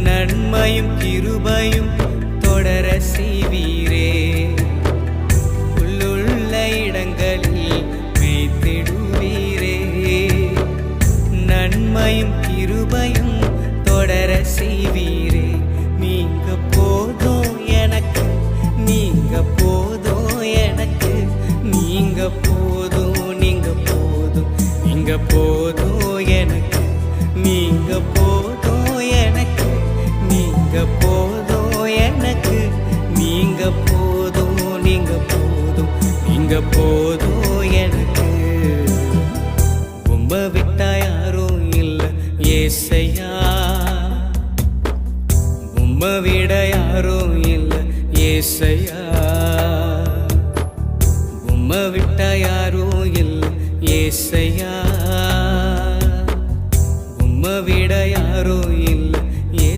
நன்மையும் கிருபையும் தொடர செய்வீரே. உள்ளுள்ள இடங்களில் மேய்த்திடுவீரே. நன்மையும் கிருபையும் தொடர செய்வீரே. நீங்க போதும் எனக்கு, நீங்க போதும் எனக்கு, நீங்க போதும், நீங்க போதும், நீங்க போதும் எனக்கு, நீங்க போதும் எனக்கு, நீங்க போதும் எனக்கு, நீங்க போதும், நீங்க போதும், நீங்க போதும் எனக்கு. உம்மை விட்டா யாரும் இல்ல ஏசையா, உம்மை விட யாரும் இல்ல ஏசையா. உம்மை விட்டா யாரும் இல்ல ஏசையா, உம்மை விட யாரும் இல்ல